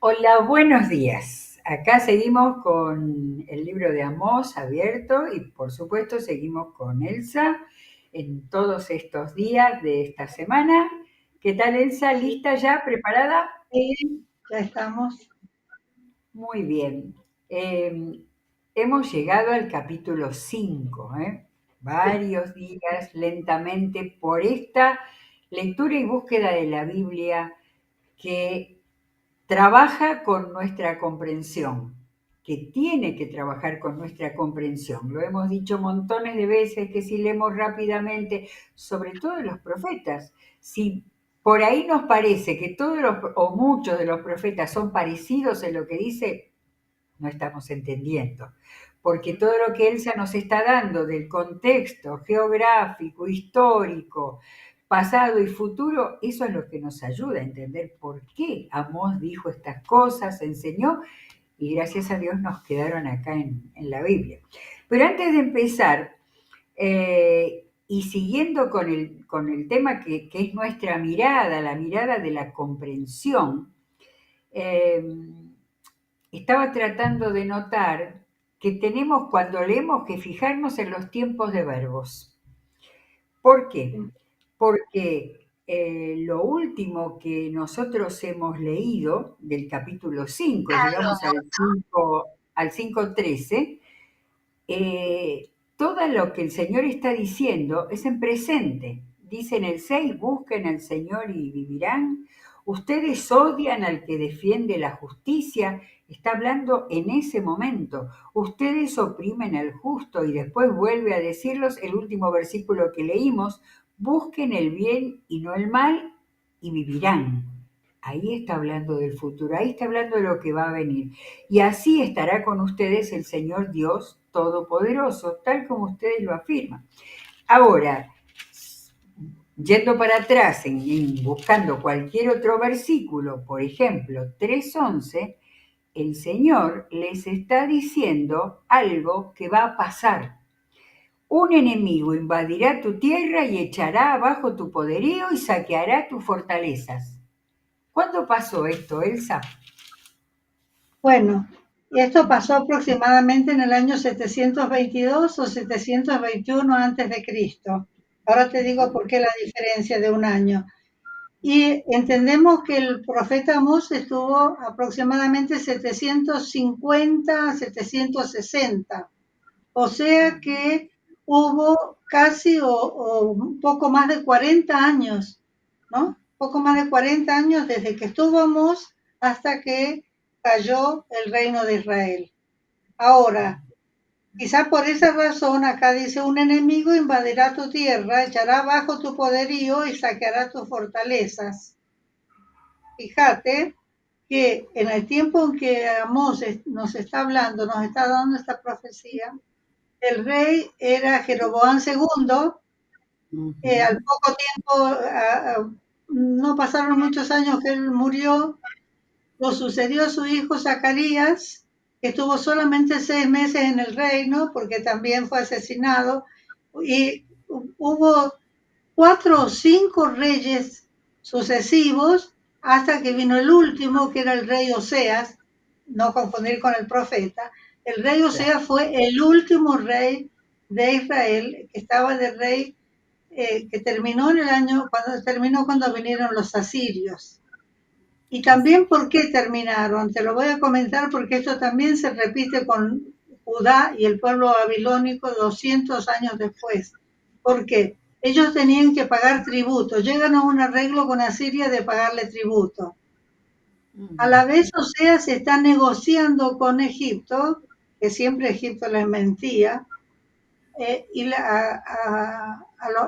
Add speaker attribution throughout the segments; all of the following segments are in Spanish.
Speaker 1: Hola, buenos días. Acá seguimos con el libro de Amós abierto y por supuesto seguimos con Elsa en todos estos días de esta semana. ¿Qué tal, Elsa? ¿Lista ya? ¿Preparada?
Speaker 2: Sí, ya estamos.
Speaker 1: Muy bien. Eh, Hemos llegado al capítulo 5. Varios días lentamente por esta lectura y búsqueda de la Biblia que trabaja con nuestra comprensión, que tiene que trabajar con nuestra comprensión. Lo hemos dicho montones de veces que si leemos rápidamente, sobre todo los profetas, si por ahí nos parece que todos los, o muchos de los profetas son parecidos en lo que dice, no estamos entendiendo. Porque todo lo que Elsa nos está dando del contexto geográfico, histórico, pasado y futuro, eso es lo que nos ayuda a entender por qué Amós dijo estas cosas, enseñó, y gracias a Dios nos quedaron acá en la Biblia. Pero antes de empezar, y siguiendo con el tema que es nuestra mirada, la mirada de la comprensión, eh, estaba tratando de notar que tenemos cuando leemos que fijarnos en los tiempos de verbos. ¿Por qué? Porque lo último que nosotros hemos leído del capítulo 5, llegamos al 5:13, todo lo que el Señor está diciendo es en presente. Dice en el 6, busquen al Señor y vivirán. Ustedes odian al que defiende la justicia. Está hablando en ese momento. Ustedes oprimen al justo y después vuelve a decirlos el último versículo que leímos. Busquen el bien y no el mal y vivirán. Ahí está hablando del futuro, ahí está hablando de lo que va a venir. Y así estará con ustedes el Señor Dios Todopoderoso, tal como ustedes lo afirman. Ahora, yendo para atrás, buscando cualquier otro versículo, por ejemplo, 3:11, el Señor les está diciendo algo que va a pasar. Un enemigo invadirá tu tierra y echará abajo tu poderío y saqueará tus fortalezas. ¿Cuándo pasó esto, Elsa?
Speaker 2: Bueno, y esto pasó aproximadamente en el año 722 o 721 antes de Cristo. Ahora te digo por qué la diferencia de un año. Y entendemos que el profeta Amós estuvo aproximadamente 750 a 760. O sea que hubo casi o un poco más de 40 años, ¿no? Poco más de 40 años desde que estuvo Amós hasta que cayó el reino de Israel. Ahora, quizá por esa razón acá dice, un enemigo invadirá tu tierra, echará abajo tu poderío y saqueará tus fortalezas. Fíjate que en el tiempo en que Amós nos está hablando, nos está dando esta profecía, el rey era Jeroboam II. Al poco tiempo, no pasaron muchos años que él murió, lo sucedió su hijo Zacarías, que estuvo solamente 6 meses en el reino porque también fue asesinado, y hubo 4 o 5 reyes sucesivos hasta que vino el último, que era el rey Oseas, no confundir con el profeta. El rey
Speaker 1: Claro.
Speaker 2: Oseas fue el último rey de Israel, que estaba de rey, que terminó en el año, cuando vinieron los asirios. Y también por qué terminaron, te lo voy a comentar porque esto también se repite con Judá y el pueblo babilónico 200 años después. ¿Por qué? Ellos tenían que pagar tributo, llegan a un arreglo con Asiria de pagarle tributo. A la vez, o sea, se está negociando con Egipto, que siempre Egipto les mentía, y a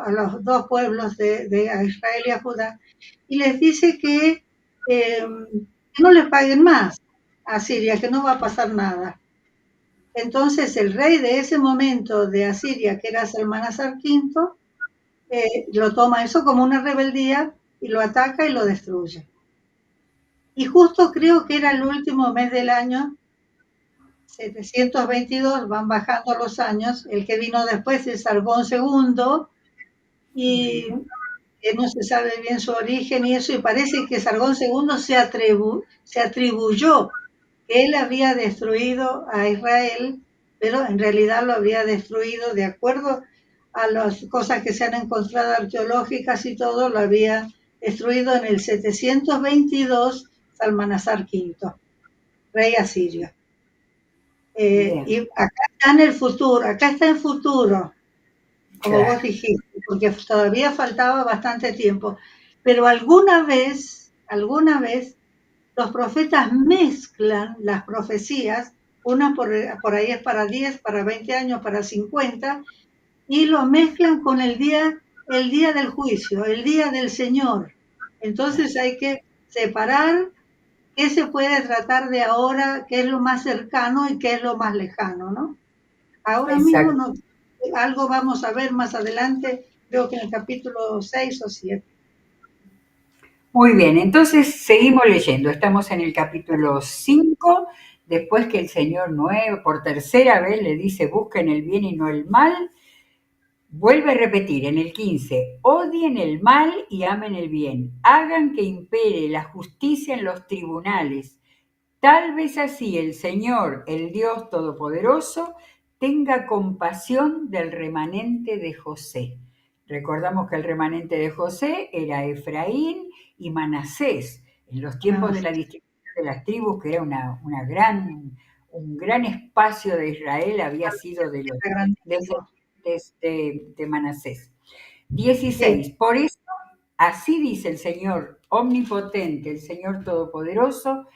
Speaker 2: los dos pueblos de a Israel y a Judá, y les dice que no les paguen más a Siria, que no va a pasar nada. Entonces el rey de ese momento de Asiria, que era Salmanasar V, lo toma eso como una rebeldía y lo ataca y lo destruye. Y justo creo que era el último mes del año 722, van bajando los años, el que vino después es Sargón II, y no se sabe bien su origen y eso, y parece que Sargón II se atribuyó que él había destruido a Israel, pero en realidad lo había destruido de acuerdo a las cosas que se han encontrado arqueológicas y todo, lo había destruido en el 722 Salmanasar V, rey asirio. Y acá está en el futuro, acá está en futuro, como
Speaker 1: Claro.
Speaker 2: vos dijiste, porque todavía faltaba bastante tiempo. Pero alguna vez, los profetas mezclan las profecías, una por ahí es para 10, para 20 años, para 50, y lo mezclan con el día del juicio, el día del Señor. Entonces hay que separar qué se puede tratar de ahora, qué es lo más cercano y qué es lo más lejano, ¿no? Ahora mismo
Speaker 1: Exacto.
Speaker 2: no, algo vamos a ver más adelante, creo que en el capítulo 6 o 7.
Speaker 1: Muy bien, entonces seguimos leyendo. Estamos en el capítulo 5, después que el Señor Noé por tercera vez le dice busquen el bien y no el mal. Vuelve a repetir en el 15, odien el mal y amen el bien, hagan que impere la justicia en los tribunales. Tal vez así el Señor, el Dios Todopoderoso, tenga compasión del remanente de José. Recordamos que el remanente de José era Efraín y Manasés, en los tiempos de la distribución de las tribus, que era un gran espacio de Israel, había sido de los de Manasés. 16. Por eso, así dice el Señor omnipotente, el Señor todopoderoso.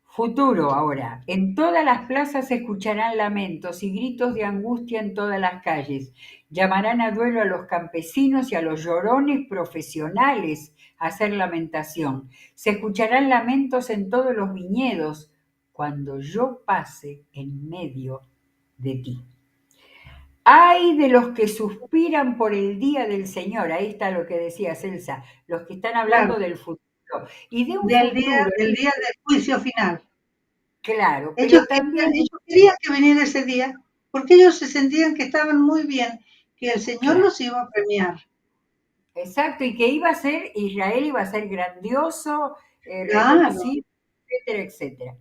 Speaker 1: Futuro ahora. En todas las plazas se escucharán lamentos y gritos de angustia en todas las calles. Llamarán a duelo a los campesinos y a los llorones profesionales a hacer lamentación. Se escucharán lamentos en todos los viñedos cuando yo pase en medio de ti. Ay de los que suspiran por el día del Señor, ahí está lo que decía Celsa, los que están hablando
Speaker 2: Claro,
Speaker 1: del futuro. Y de un futuro,
Speaker 2: del día del juicio final.
Speaker 1: claro,
Speaker 2: Ellos
Speaker 1: pero
Speaker 2: querían,
Speaker 1: también,
Speaker 2: ellos querían que viniera ese día, porque ellos se sentían que estaban muy bien, que el Señor
Speaker 1: claro,
Speaker 2: los iba a premiar.
Speaker 1: exacto, y que iba a ser, Israel iba a ser grandioso,
Speaker 2: Claro,
Speaker 1: reconocido, etcétera, etcétera.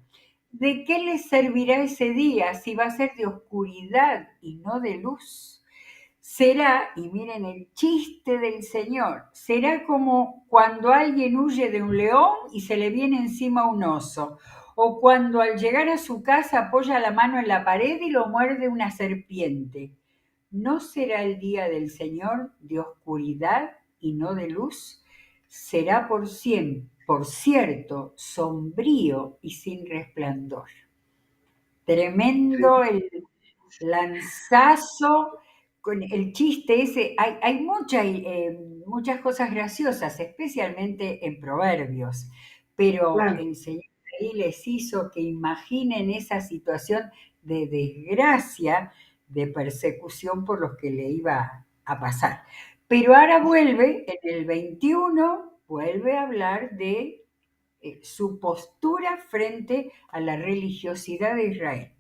Speaker 1: ¿De qué les servirá ese día si va a ser de oscuridad y no de luz? Será, y miren el chiste del Señor, será como cuando alguien huye de un león y se le viene encima un oso, o cuando al llegar a su casa apoya la mano en la pared y lo muerde una serpiente. ¿No será el día del Señor de oscuridad y no de luz? Será por cierto, sombrío y sin resplandor. Tremendo el lanzazo con el chiste ese. Hay muchas cosas graciosas, especialmente en Proverbios, pero
Speaker 2: claro.
Speaker 1: el Señor ahí les hizo que imaginen esa situación de desgracia, de persecución por los que le iba a pasar. Pero ahora vuelve, en el 21, vuelve a hablar de su postura frente a la religiosidad de Israel.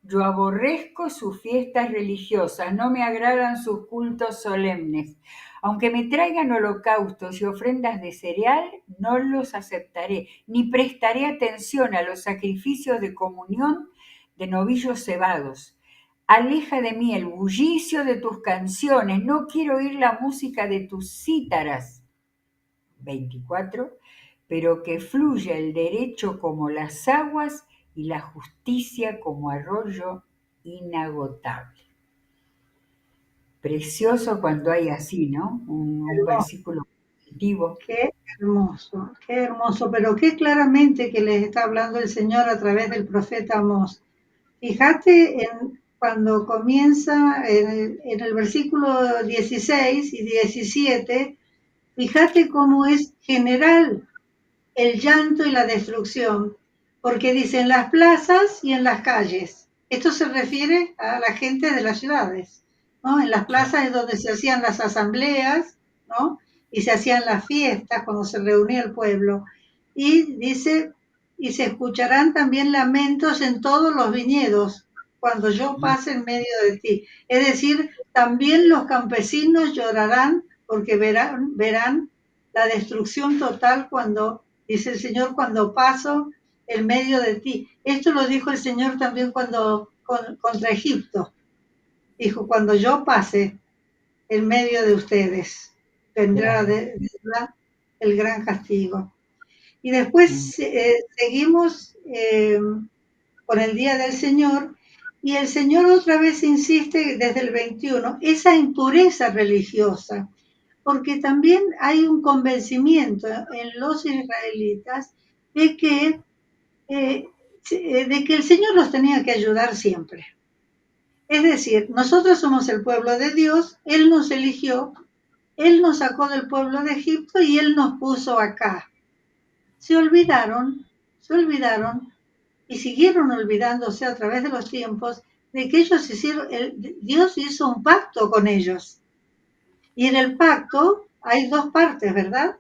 Speaker 1: Yo aborrezco sus fiestas religiosas, no me agradan sus cultos solemnes. Aunque me traigan holocaustos y ofrendas de cereal, no los aceptaré, ni prestaré atención a los sacrificios de comunión de novillos cebados. Aleja de mí el bullicio de tus canciones, no quiero oír la música de tus cítaras. 24. Pero que fluya el derecho como las aguas y la justicia como arroyo inagotable. Precioso cuando hay así, ¿no? Un
Speaker 2: Hermoso,
Speaker 1: versículo positivo.
Speaker 2: qué hermoso, pero qué claramente que les está hablando el Señor a través del profeta Amós. Fíjate cuando comienza en el versículo 16 y 17, fíjate cómo es general el llanto y la destrucción, porque dice en las plazas y en las calles. Esto se refiere a la gente de las ciudades, ¿no? En las plazas es donde se hacían las asambleas, ¿no? Y se hacían las fiestas cuando se reunía el pueblo. Y dice, y se escucharán también lamentos en todos los viñedos cuando yo pase en medio de ti. Es decir, también los campesinos llorarán porque verán la destrucción total cuando, dice el Señor, cuando paso en medio de ti. Esto lo dijo el Señor también contra Egipto. Dijo, cuando yo pase en medio de ustedes, vendrá el gran castigo. Y después seguimos con el Día del Señor, y el Señor otra vez insiste desde el 21, esa impureza religiosa, porque también hay un convencimiento en los israelitas de que, el Señor los tenía que ayudar siempre. Es decir, nosotros somos el pueblo de Dios, Él nos eligió, Él nos sacó del pueblo de Egipto y Él nos puso acá. Se olvidaron y siguieron olvidándose a través de los tiempos de que ellos Dios hizo un pacto con ellos. Y en el pacto hay dos partes, ¿verdad?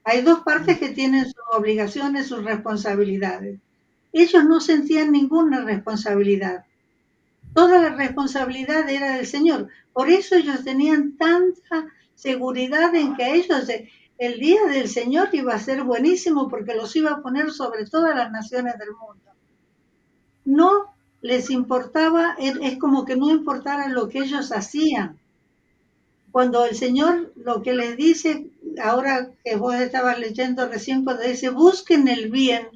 Speaker 2: Hay dos partes que tienen sus obligaciones, sus responsabilidades. Ellos no sentían ninguna responsabilidad. Toda la responsabilidad era del Señor. Por eso ellos tenían tanta seguridad en que ellos, el día del Señor iba a ser buenísimo porque los iba a poner sobre todas las naciones del mundo. No les importaba, es como que no importara lo que ellos hacían. Cuando el Señor lo que les dice, ahora que vos estabas leyendo recién, cuando dice, busquen el bien,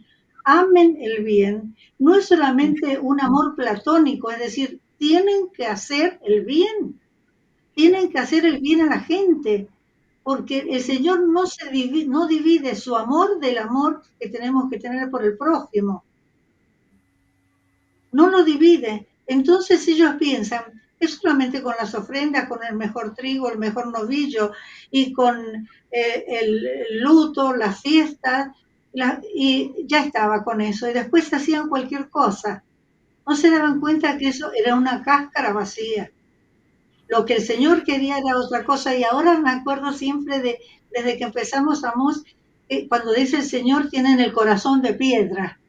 Speaker 2: amen el bien, no es solamente un amor platónico, es decir, tienen que hacer el bien, tienen que hacer el bien a la gente, porque el Señor no divide su amor del amor que tenemos que tener por el prójimo. No lo divide. Entonces ellos piensan que solamente con las ofrendas, con el mejor trigo, el mejor novillo y con el luto, las fiestas, y ya estaba con eso. Y después hacían cualquier cosa. No se daban cuenta que eso era una cáscara vacía. Lo que el Señor quería era otra cosa. Y ahora me acuerdo siempre desde que empezamos a cuando dice el Señor, tienen el corazón de piedra.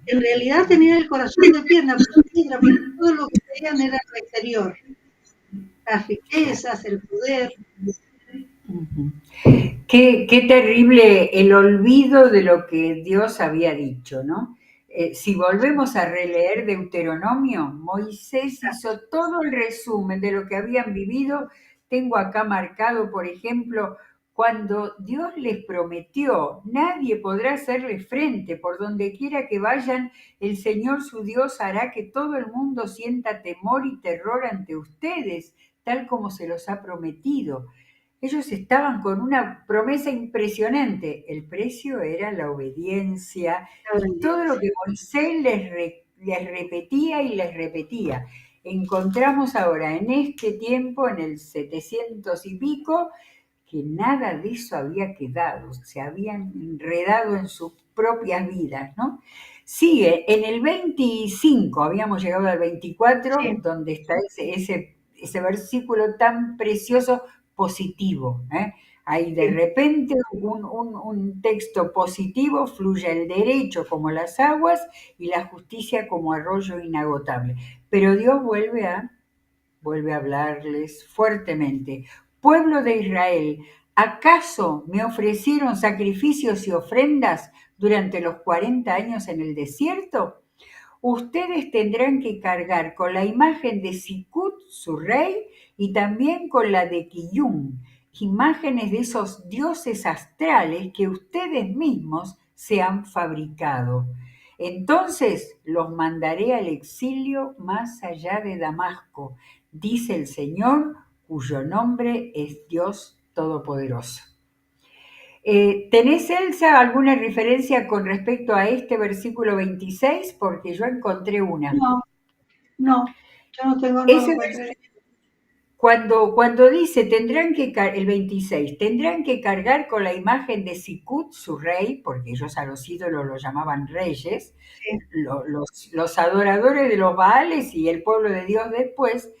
Speaker 2: En realidad tenían el corazón de piedra, porque todo lo que veían era lo exterior. Las riquezas, el poder.
Speaker 1: Qué terrible el olvido de lo que Dios había dicho, ¿no? Si volvemos a releer Deuteronomio, Moisés hizo todo el resumen de lo que habían vivido. Tengo acá marcado, por ejemplo, cuando Dios les prometió, nadie podrá hacerle frente, por donde quiera que vayan, el Señor su Dios hará que todo el mundo sienta temor y terror ante ustedes, tal como se los ha prometido. Ellos estaban con una promesa impresionante. El precio era la obediencia y todo lo que Moisés les repetía y les repetía. Encontramos ahora en este tiempo, en el 700 y pico, que nada de eso había quedado, se habían enredado en sus propias vidas, ¿no? Sigue, en el 25, habíamos llegado al 24, sí, donde está ese versículo tan precioso, positivo. Hay de repente un texto positivo, fluye el derecho como las aguas y la justicia como arroyo inagotable. Pero Dios vuelve a hablarles fuertemente. Pueblo de Israel, ¿acaso me ofrecieron sacrificios y ofrendas durante los 40 años en el desierto? Ustedes tendrán que cargar con la imagen de Sikut, su rey, y también con la de Kiyum, imágenes de esos dioses astrales que ustedes mismos se han fabricado. Entonces los mandaré al exilio más allá de Damasco, dice el Señor, cuyo nombre es Dios Todopoderoso. ¿Tenés, Elsa, alguna referencia con respecto a este versículo 26? Porque yo encontré una.
Speaker 2: No, yo no tengo nada.
Speaker 1: Cuando dice, el 26, tendrán que cargar con la imagen de Sikut, su rey, porque ellos a los ídolos los llamaban reyes, sí, los adoradores de los Baales y el pueblo de Dios después,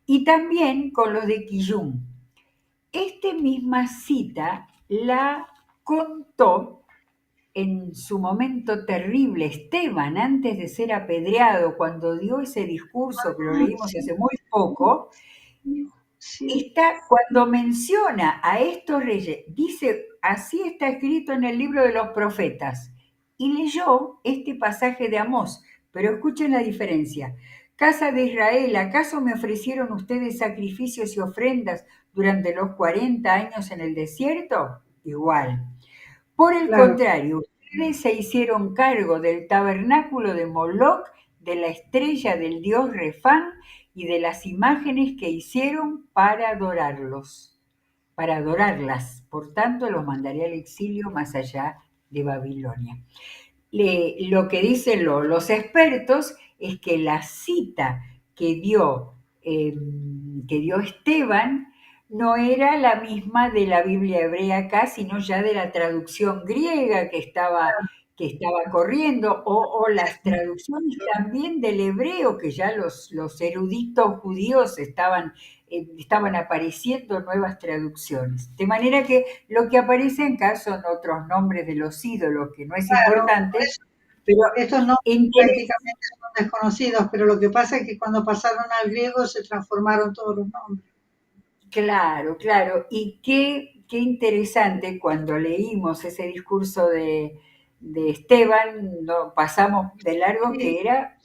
Speaker 1: y también con los de Kiyum. Esta misma cita la contó en su momento terrible Esteban, antes de ser apedreado, cuando dio ese discurso que lo leímos hace muy poco.
Speaker 2: Sí,
Speaker 1: cuando menciona a estos reyes, dice, así está escrito en el libro de los profetas, y leyó este pasaje de Amós, pero escuchen la diferencia. Casa de Israel, ¿acaso me ofrecieron ustedes sacrificios y ofrendas durante los 40 años en el desierto? Igual. Por el
Speaker 2: claro.
Speaker 1: contrario, ustedes se hicieron cargo del tabernáculo de Moloc, de la estrella del dios Refán y de las imágenes que hicieron para adorarlos, para adorarlas. Por tanto, los mandaré al exilio más allá de Babilonia. Lo que dicen los expertos es que la cita que dio, eh, que dio Esteban no era la misma de la Biblia hebrea acá, sino ya de la traducción griega que estaba corriendo, o las traducciones también del hebreo, que ya los eruditos judíos estaban apareciendo nuevas traducciones. De manera que lo que aparece acá son otros nombres de los ídolos, que no es
Speaker 2: Claro, por
Speaker 1: importante,
Speaker 2: eso
Speaker 1: pero
Speaker 2: estos nombres
Speaker 1: interés,
Speaker 2: prácticamente son desconocidos, pero lo que pasa es que cuando pasaron al griego se transformaron todos los nombres.
Speaker 1: claro, claro. Y qué interesante cuando leímos ese discurso de Esteban, no, pasamos de largo
Speaker 2: Sí,
Speaker 1: que era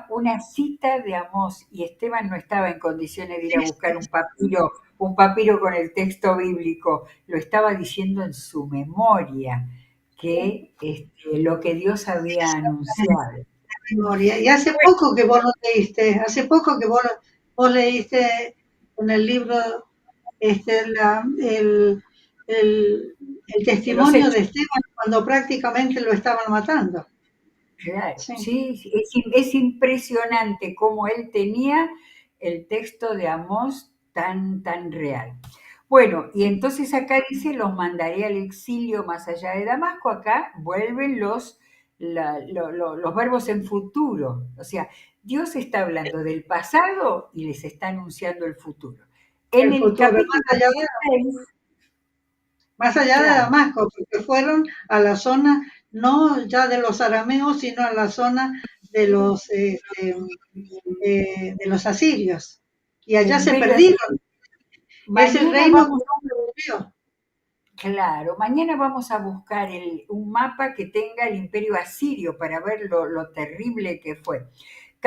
Speaker 1: una cita de Amós y Esteban no estaba en condiciones de ir
Speaker 2: sí,
Speaker 1: a buscar un papiro con el texto bíblico, lo estaba diciendo en su memoria,
Speaker 2: sí,
Speaker 1: que lo que Dios había
Speaker 2: exactamente,
Speaker 1: anunciado.
Speaker 2: memoria. Y hace poco que vos lo leíste, hace poco que vos leíste en el libro este, el, el
Speaker 1: De los
Speaker 2: testimonio de
Speaker 1: hechos.
Speaker 2: Esteban cuando prácticamente lo estaban matando.
Speaker 1: Claro,
Speaker 2: Sí,
Speaker 1: sí, sí, es impresionante cómo él tenía el texto de Amós tan real. Bueno, y entonces acá dice, los mandaré al exilio más allá de Damasco, acá vuelven los verbos en futuro, o sea, Dios está hablando del pasado y les está anunciando el futuro. En
Speaker 2: el
Speaker 1: el
Speaker 2: futuro,
Speaker 1: capítulo 6,
Speaker 2: más allá de
Speaker 1: claro,
Speaker 2: Damasco, porque fueron a la zona no ya de los arameos, sino a la zona de los asirios. Y
Speaker 1: el
Speaker 2: allá se
Speaker 1: imperio
Speaker 2: perdieron.
Speaker 1: asirio.
Speaker 2: Ese
Speaker 1: Mañana
Speaker 2: reino
Speaker 1: vamos.
Speaker 2: que no volvió.
Speaker 1: Claro, mañana vamos a buscar un mapa que tenga el imperio asirio para ver lo terrible que fue.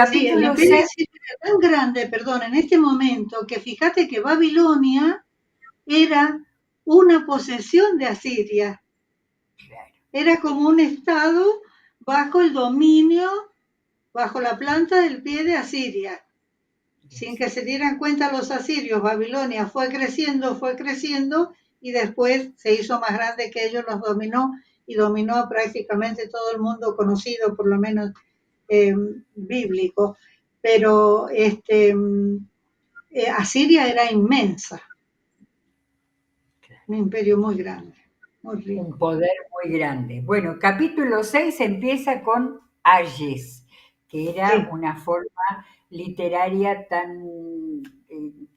Speaker 2: Sí, el
Speaker 1: Capítulo
Speaker 2: imperio
Speaker 1: 6,
Speaker 2: asirio era tan grande, perdón, en este momento, que fíjate que Babilonia era una posesión de Asiria. Era como un estado bajo el dominio, bajo la planta del pie de Asiria. Sin que se dieran cuenta los asirios, Babilonia fue creciendo y después se hizo más grande que ellos, los dominó y dominó prácticamente todo el mundo conocido, por lo menos eh, bíblico. Pero Asiria era inmensa, un imperio muy grande, muy
Speaker 1: un
Speaker 2: rico.
Speaker 1: poder muy grande. Bueno, capítulo 6 empieza con Ayes, que era
Speaker 2: Sí,
Speaker 1: una forma literaria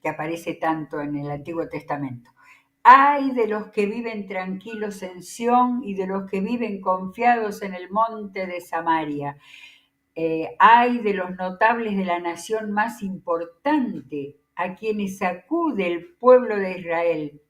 Speaker 1: que aparece tanto en el Antiguo Testamento. Ay de los que viven tranquilos en Sión y de los que viven confiados en el monte de Samaria. Hay de los notables de la nación más importante, a quienes acude el pueblo de Israel.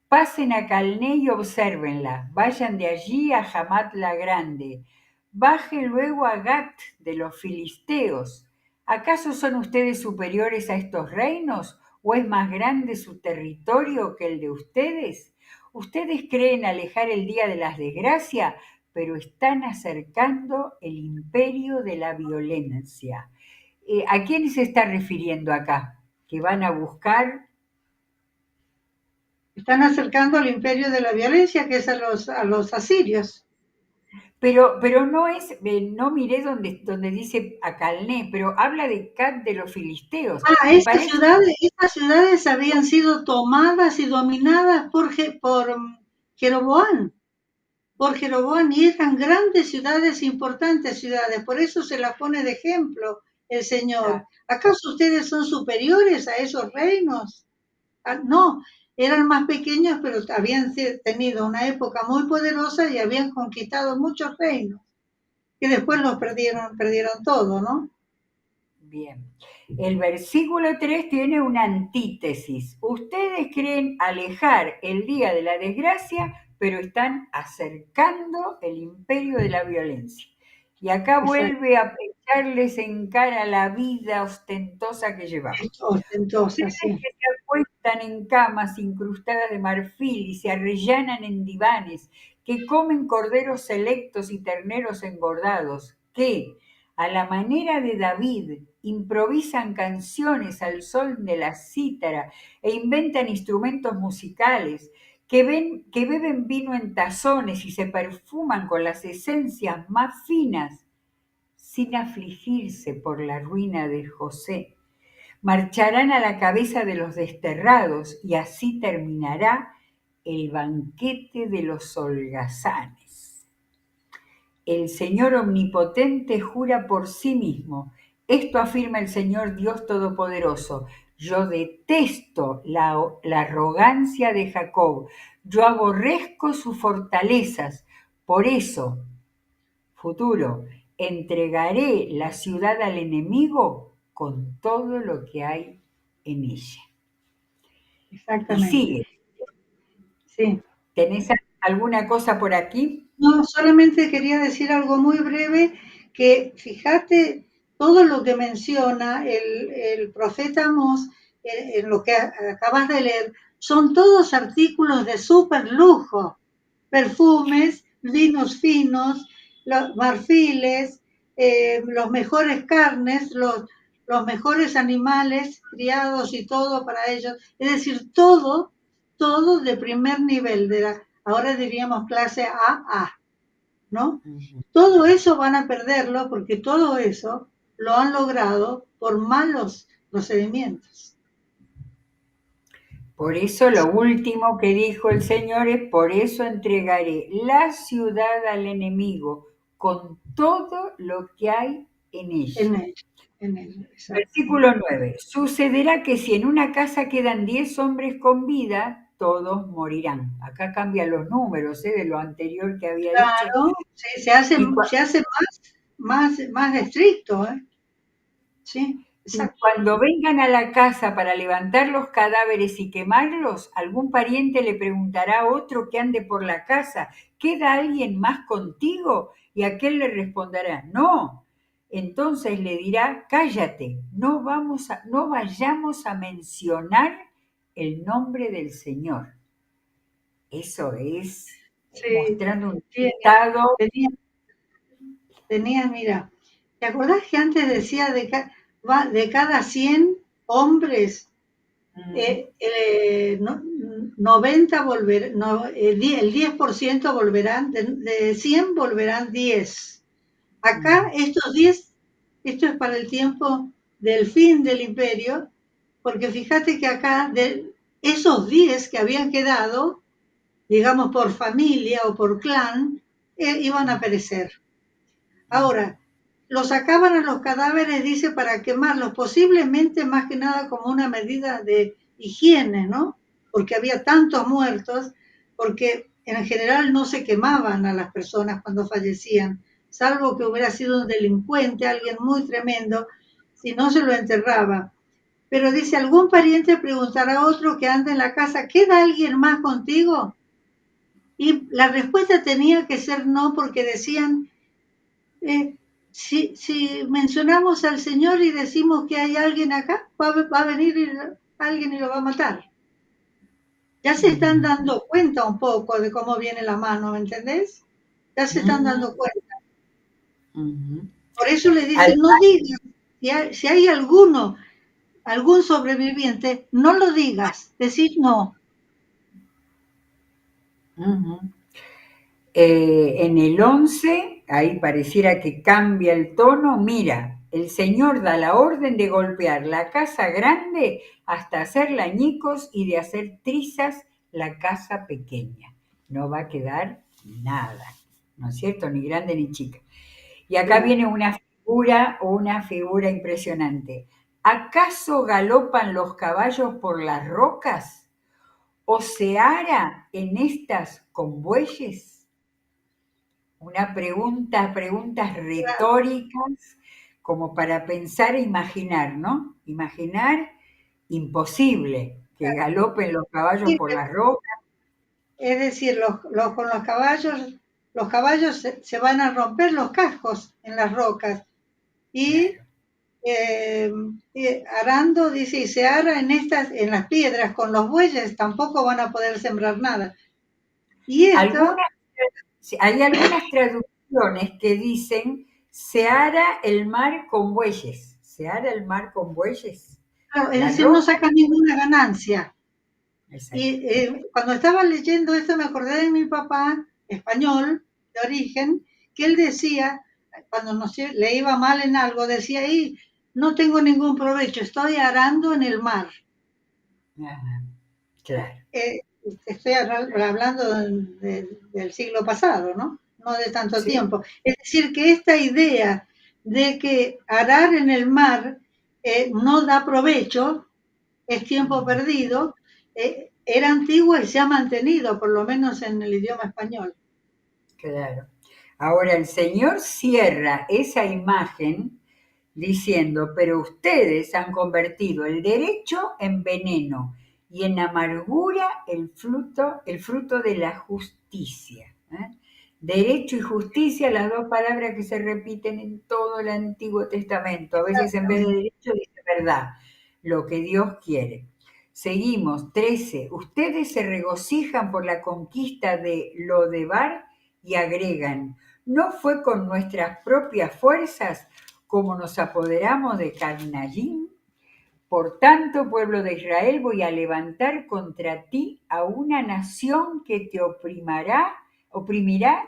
Speaker 1: Pasen a Calné y obsérvenla, vayan de allí a Hamat la Grande, baje luego a Gat de los filisteos. ¿Acaso son ustedes superiores a estos reinos o es más grande su territorio que el de ustedes? Ustedes creen alejar el día de las desgracias, pero están acercando el imperio de la violencia. ¿A quién se está refiriendo acá? Que van a buscar.
Speaker 2: están acercando al imperio de la violencia, que es a los asirios.
Speaker 1: Pero no es, no miré donde dice a Calné, pero habla de Cat de los filisteos.
Speaker 2: Ah,
Speaker 1: Y parece,
Speaker 2: estas ciudades habían sido tomadas y dominadas por Jeroboam, y eran grandes ciudades, importantes ciudades, por eso se las pone de ejemplo el Señor.
Speaker 1: claro,
Speaker 2: ¿Acaso ustedes son superiores a esos reinos? Ah, no, eran más pequeños, pero habían tenido una época muy poderosa y habían conquistado muchos reinos, que después los perdieron todo, ¿no?
Speaker 1: Bien. El versículo 3 tiene una antítesis. Ustedes creen alejar el día de la desgracia, pero están acercando el imperio de la violencia. Y acá
Speaker 2: Exacto.
Speaker 1: vuelve a echarles en cara la vida ostentosa que llevamos.
Speaker 2: Es ostentosa,
Speaker 1: Ustedes
Speaker 2: sí.
Speaker 1: que se acuestan en camas incrustadas de marfil y se arrellanan en divanes, que comen corderos selectos y terneros engordados, que, a la manera de David, improvisan canciones al son de la cítara e inventan instrumentos musicales, que beben vino en tazones y se perfuman con las esencias más finas, sin afligirse por la ruina de José. Marcharán a la cabeza de los desterrados y así terminará el banquete de los holgazanes. El Señor omnipotente jura por sí mismo. Esto afirma el Señor Dios Todopoderoso. Yo detesto la arrogancia de Jacob. Yo aborrezco sus fortalezas. Por eso, futuro, entregaré la ciudad al enemigo con todo lo que hay en ella. Y
Speaker 2: Exactamente.
Speaker 1: sigue.
Speaker 2: Sí.
Speaker 1: ¿Tenés alguna cosa por aquí?
Speaker 2: No, solamente quería decir algo muy breve, que fíjate todo lo que menciona el profeta Amós en lo que acabas de leer, son todos artículos de súper lujo, perfumes, vinos finos, los marfiles, los mejores carnes, los mejores animales criados y todo para ellos, es decir, todo, todo de primer nivel, ahora diríamos clase AA, ¿no? Todo eso van a perderlo porque todo eso lo han logrado por malos procedimientos.
Speaker 1: Por eso lo último que dijo el Señor es, por eso entregaré la ciudad al enemigo con todo lo que hay en ella.
Speaker 2: En ello, exactamente.
Speaker 1: Versículo 9. Sucederá que si en una casa quedan 10 hombres con vida, todos morirán. Acá cambian los números de lo anterior que había dicho.
Speaker 2: Claro, sí, se hace más estricto, ¿eh? Sí,
Speaker 1: Y
Speaker 2: exacto.
Speaker 1: cuando vengan a la casa para levantar los cadáveres y quemarlos, algún pariente le preguntará a otro que ande por la casa, ¿queda alguien más contigo? Y aquel le responderá, no. Entonces le dirá, cállate, no vayamos a mencionar el nombre del Señor. Eso es
Speaker 2: Sí,
Speaker 1: mostrando un
Speaker 2: sí,
Speaker 1: estado.
Speaker 2: mira, ¿te acordás que antes decía de cada 100 hombres,
Speaker 1: Mm,
Speaker 2: 90 volver, no, el 10% volverán, de 100 volverán 10.
Speaker 1: mm,
Speaker 2: Acá estos 10, esto es para el tiempo del fin del imperio, porque fíjate que acá de esos 10 que habían quedado, digamos por familia o por clan, iban a perecer. Ahora, los sacaban a los cadáveres, dice, para quemarlos, posiblemente más que nada como una medida de higiene, ¿no? Porque había tantos muertos, porque en general no se quemaban a las personas cuando fallecían, salvo que hubiera sido un delincuente, alguien muy tremendo, si no se lo enterraba. Pero dice, algún pariente preguntará a otro que anda en la casa, ¿queda alguien más contigo? Y la respuesta tenía que ser no, porque decían, si mencionamos al Señor y decimos que hay alguien acá, va a venir alguien y lo va a matar. Ya se están
Speaker 1: mm,
Speaker 2: dando cuenta un poco de cómo viene la mano, ¿me entendés? Ya se están
Speaker 1: mm,
Speaker 2: dando cuenta.
Speaker 1: mm.
Speaker 2: Por eso le
Speaker 1: Al-
Speaker 2: dicen, no digas, si hay algún sobreviviente, no lo digas, decid no.
Speaker 1: Ujú. En el 11, ahí pareciera que cambia el tono, mira, el Señor da la orden de golpear la casa grande hasta hacerla añicos y de hacer trizas la casa pequeña. No va a quedar nada, ¿no es cierto? Ni grande ni chica. Y acá
Speaker 2: Claro.
Speaker 1: viene una figura impresionante. ¿Acaso galopan los caballos por las rocas? ¿O se ara en estas con bueyes? Preguntas retóricas como para pensar e imaginar, ¿no? Imaginar imposible, que galopen los caballos
Speaker 2: Sí,
Speaker 1: por las rocas.
Speaker 2: es decir, con los caballos se van a romper los cascos en las rocas y
Speaker 1: Claro.
Speaker 2: arando, dice, y se ara en las piedras con los bueyes, tampoco van a poder sembrar nada. Y esto,
Speaker 1: Algunas, sí, hay algunas traducciones que dicen, se hará el mar con bueyes. ¿Se hará el mar con bueyes?
Speaker 2: claro, es
Speaker 1: La
Speaker 2: decir, no
Speaker 1: roca.
Speaker 2: sacan ninguna ganancia.
Speaker 1: Exacto.
Speaker 2: Y cuando estaba leyendo esto me acordé de mi papá, español, de origen, que él decía, cuando no sé, le iba mal en algo, decía, ahí no tengo ningún provecho, estoy arando en el mar.
Speaker 1: Ajá, claro.
Speaker 2: Eh, Estoy hablando del siglo pasado, ¿no? No de tanto
Speaker 1: Sí.
Speaker 2: tiempo. Es decir, que esta idea de que arar en el mar no da provecho, es tiempo perdido, era antigua y se ha mantenido, por lo menos en el idioma español.
Speaker 1: Claro. Ahora el Señor cierra esa imagen diciendo, pero ustedes han convertido el derecho en veneno y en amargura el fruto de la justicia. ¿Eh? Derecho y justicia, las dos palabras que se repiten en todo el Antiguo Testamento. A veces en vez de
Speaker 2: Exactamente.
Speaker 1: derecho dice verdad, lo que Dios quiere. Seguimos, 13. Ustedes se regocijan por la conquista de Lodebar y agregan, ¿no fue con nuestras propias fuerzas como nos apoderamos de Carnallín? Por tanto, pueblo de Israel, voy a levantar contra ti a una nación que te oprimirá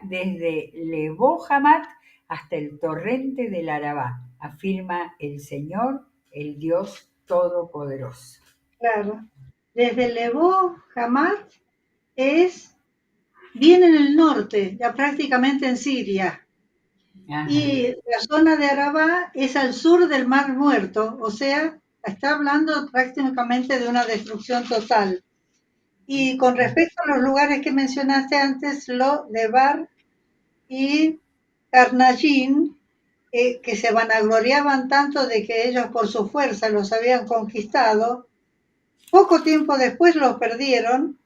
Speaker 1: desde Lebo Hamat hasta el torrente del Arabá, afirma el Señor, el Dios Todopoderoso.
Speaker 2: Claro. Desde Lebo Hamat es bien en el norte, ya prácticamente en Siria.
Speaker 1: Ajá.
Speaker 2: Y la zona de Arabá es al sur del Mar Muerto, o sea, está hablando prácticamente de una destrucción total. Y con respecto a los lugares que mencionaste antes, Lo Debar y Carnallín, que se vanagloriaban tanto de que ellos por su fuerza los habían conquistado, poco tiempo después los perdieron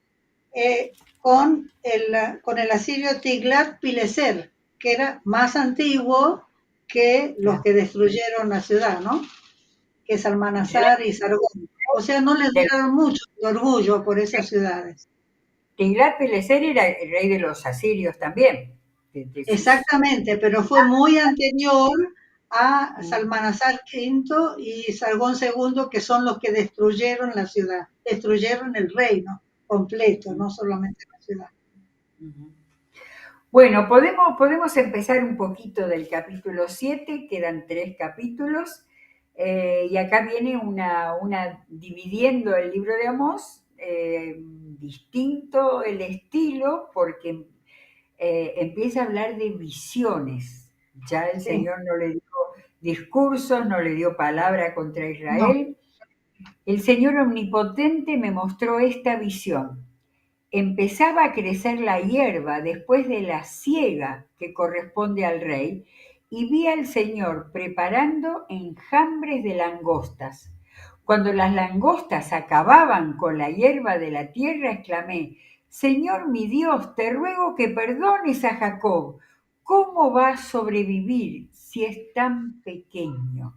Speaker 2: con el asirio Tiglat-Pileser, que era más antiguo que los que destruyeron la ciudad, ¿no? Que es Almanazar y Sargón. O sea, no les dieron mucho de orgullo por esas ciudades.
Speaker 1: Tiglat-Pileser era el rey de los asirios también, de sus...
Speaker 2: Exactamente, pero fue muy anterior a Salmanasar V y Sargón II, que son los que destruyeron la ciudad, destruyeron el reino completo, no solamente la ciudad.
Speaker 1: Bueno, podemos empezar un poquito del capítulo 7, quedan 3 capítulos, y acá viene dividiendo el libro de Amós, distinto el estilo, porque empieza a hablar de visiones. Ya el
Speaker 2: Sí,
Speaker 1: Señor no le dio discursos, no le dio palabra contra
Speaker 2: no,
Speaker 1: Israel. El Señor omnipotente me mostró esta visión. Empezaba a crecer la hierba después de la siega que corresponde al rey, y vi al Señor preparando enjambres de langostas. Cuando las langostas acababan con la hierba de la tierra, exclamé, Señor mi Dios, te ruego que perdones a Jacob. ¿Cómo va a sobrevivir si es tan pequeño?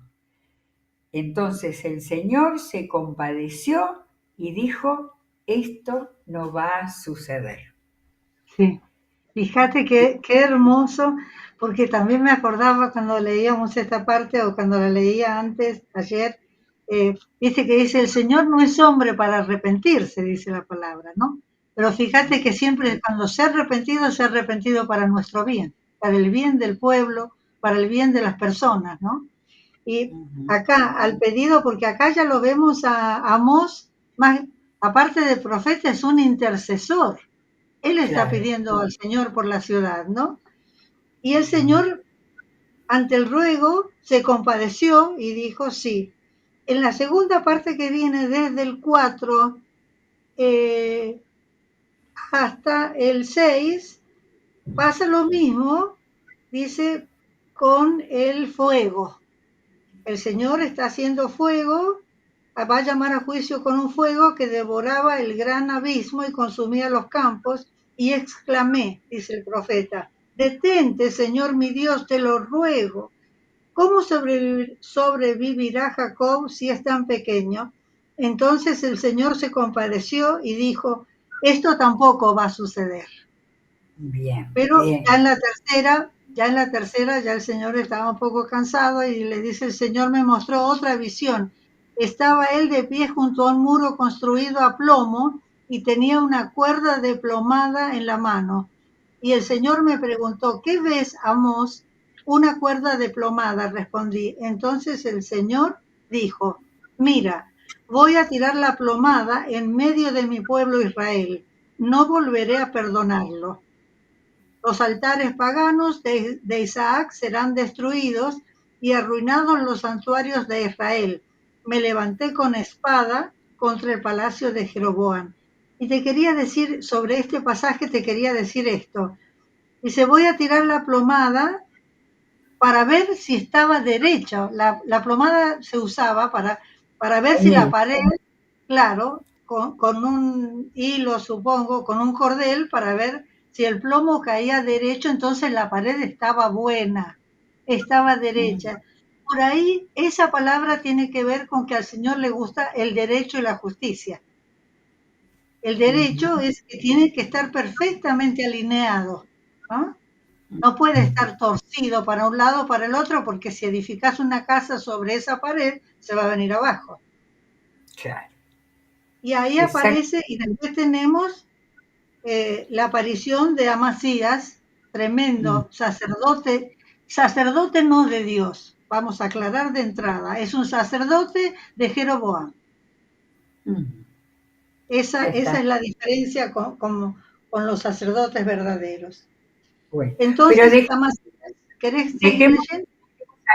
Speaker 1: Entonces el Señor se compadeció y dijo, esto no va a suceder.
Speaker 2: sí. Fíjate qué hermoso, porque también me acordaba cuando leíamos esta parte o cuando la leía antes, ayer, viste que dice, el Señor no es hombre para arrepentirse, dice la palabra, ¿no? Pero fíjate que siempre cuando se ha arrepentido para nuestro bien, para el bien del pueblo, para el bien de las personas, ¿no? Y acá, al pedido, porque acá ya lo vemos a Amós, más, aparte de profeta, es un intercesor. Él está
Speaker 1: Claro.
Speaker 2: pidiendo al Señor por la ciudad, ¿no? Y el Señor, ante el ruego, se compadeció y dijo sí. En la segunda parte que viene desde el 4 eh, hasta el 6, pasa lo mismo, dice, con el fuego. el Señor está haciendo fuego, va a llamar a juicio con un fuego que devoraba el gran abismo y consumía los campos, y exclamé, dice el profeta, detente, Señor mi Dios, te lo ruego. ¿Cómo sobrevivirá Jacob si es tan pequeño? Entonces el Señor se compadeció y dijo, esto tampoco va a suceder.
Speaker 1: Bien,
Speaker 2: Pero
Speaker 1: bien.
Speaker 2: ya el Señor estaba un poco cansado y le dice, el Señor me mostró otra visión. Estaba él de pie junto a un muro construido a plomo y tenía una cuerda deplomada en la mano. Y el Señor me preguntó, ¿qué ves, Amós? Una cuerda deplomada, respondí. Entonces el Señor dijo, mira, voy a tirar la plomada en medio de mi pueblo Israel. No volveré a perdonarlo. Los altares paganos de Isaac serán destruidos y arruinados los santuarios de Israel. Me levanté con espada contra el palacio de Jeroboam. Y te quería decir, sobre este pasaje te quería decir esto. Dice, voy a tirar la plomada para ver si estaba derecha. La plomada se usaba para ver si la
Speaker 1: Sí,
Speaker 2: pared, claro, con un hilo, supongo, con un cordel, para ver si el plomo caía derecho, entonces la pared estaba buena, estaba derecha. Por ahí esa palabra tiene que ver con que al Señor le gusta el derecho y la justicia. El derecho es que tiene que estar perfectamente alineado, ¿no? No puede estar torcido para un lado o para el otro, porque si edificas una casa sobre esa pared, se va a venir abajo.
Speaker 1: claro.
Speaker 2: Y ahí
Speaker 1: Exacto.
Speaker 2: aparece, y después tenemos la aparición de Amasías, tremendo sacerdote, sacerdote no de Dios, vamos a aclarar de entrada, es un sacerdote de Jeroboam. Esa
Speaker 1: Está
Speaker 2: es la diferencia con los sacerdotes verdaderos.
Speaker 1: bueno. Pero
Speaker 2: Entonces, Amasías, ¿querés seguir
Speaker 1: dejemos
Speaker 2: leyendo?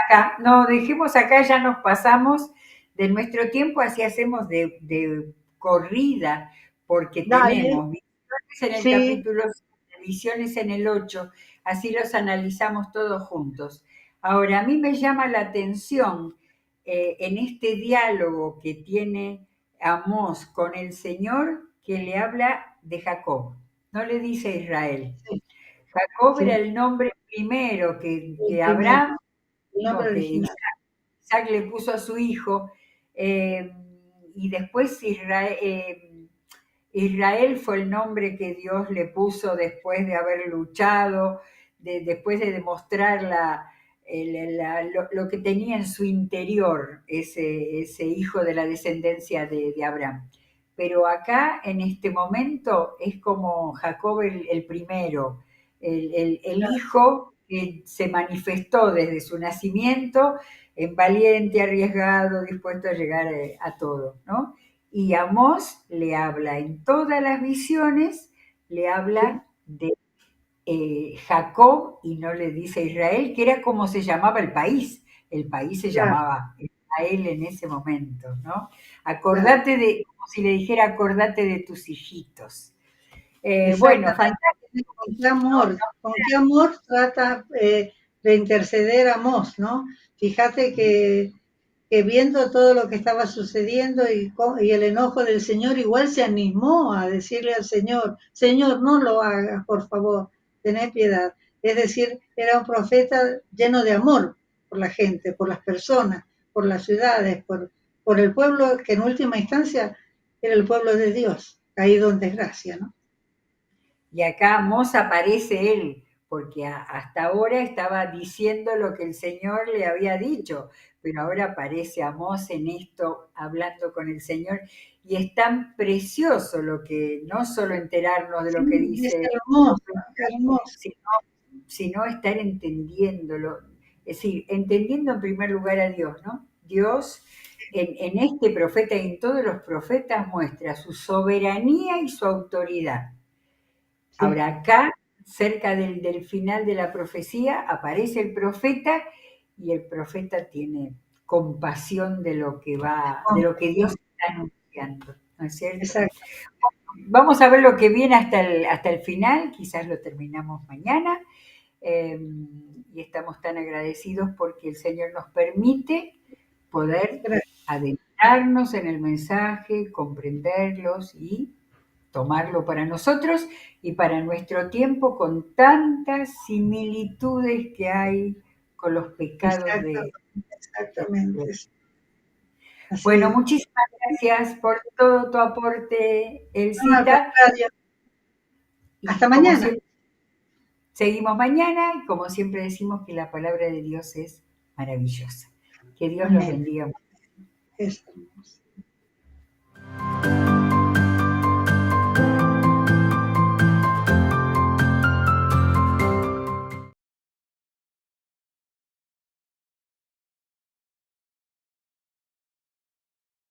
Speaker 1: acá, no, dejemos acá, ya nos pasamos de nuestro tiempo, así hacemos de corrida, porque
Speaker 2: Dale,
Speaker 1: tenemos visiones en el
Speaker 2: sí,
Speaker 1: capítulo 7, visiones en el 8, así los analizamos todos juntos. Ahora, a mí me llama la atención en este diálogo que tiene Amós con el Señor, que le habla de Jacob, no le dice Israel.
Speaker 2: sí,
Speaker 1: Jacob era
Speaker 2: sí,
Speaker 1: el nombre primero
Speaker 2: el
Speaker 1: que
Speaker 2: primero,
Speaker 1: Abraham,
Speaker 2: el
Speaker 1: no,
Speaker 2: nombre
Speaker 1: que
Speaker 2: original.
Speaker 1: Isaac le puso a su hijo, eh, y después Israel fue el nombre que Dios le puso después de haber luchado, después de demostrar lo que tenía en su interior ese hijo de la descendencia de Abraham. Pero acá, en este momento, es como Jacob el primero, el hijo que se manifestó desde su nacimiento, en valiente, arriesgado, dispuesto a llegar a todo, ¿no? Y Amós le habla en todas las visiones, le
Speaker 2: Sí,
Speaker 1: habla de Jacob y no le dice Israel, que era como se llamaba el país. El país se
Speaker 2: claro,
Speaker 1: llamaba Israel en ese momento, ¿no?
Speaker 2: claro,
Speaker 1: Acordate como si le dijera, acordate de tus hijitos. Bueno,
Speaker 2: exactamente.
Speaker 1: fantástico.
Speaker 2: Con qué amor trata de interceder Amós, ¿no? Fíjate que viendo todo lo que estaba sucediendo y el enojo del Señor, igual se animó a decirle al Señor, Señor, no lo hagas, por favor, tené piedad. Es decir, era un profeta lleno de amor por la gente, por las personas, por las ciudades, por el pueblo que en última instancia era el pueblo de Dios, caído en desgracia, ¿no?
Speaker 1: Y acá Amós aparece él, porque hasta ahora estaba diciendo lo que el Señor le había dicho, pero ahora aparece Amós en esto, hablando con el Señor, y es tan precioso lo que, no solo enterarnos de
Speaker 2: Sí,
Speaker 1: lo que
Speaker 2: es
Speaker 1: dice el
Speaker 2: hermoso,
Speaker 1: profeta,
Speaker 2: hermoso.
Speaker 1: sino, sino estar entendiéndolo, es decir, entendiendo en primer lugar a Dios, ¿no? Dios en este profeta y en todos los profetas muestra su soberanía y su autoridad.
Speaker 2: Sí,
Speaker 1: Ahora acá, cerca del final de la profecía, aparece el profeta y el profeta tiene compasión de lo que de lo que Dios
Speaker 2: compasión,
Speaker 1: está anunciando, ¿no es cierto?
Speaker 2: exacto.
Speaker 1: Vamos a ver lo que viene hasta el final, quizás lo terminamos mañana, eh, y estamos tan agradecidos porque el Señor nos permite poder
Speaker 2: Gracias.
Speaker 1: adentrarnos en el mensaje, comprenderlos y tomarlo para nosotros y para nuestro tiempo con tantas similitudes que hay con los pecados de...
Speaker 2: Exactamente. Así
Speaker 1: Bueno,
Speaker 2: es.
Speaker 1: muchísimas gracias por todo tu aporte,
Speaker 2: No, al
Speaker 1: Elcita.
Speaker 2: contrario.
Speaker 1: Y
Speaker 2: Hasta
Speaker 1: como
Speaker 2: mañana.
Speaker 1: siempre, seguimos mañana y como siempre decimos que la palabra de Dios es maravillosa. Que Dios los
Speaker 2: Amén.
Speaker 1: bendiga.
Speaker 2: Es hermoso.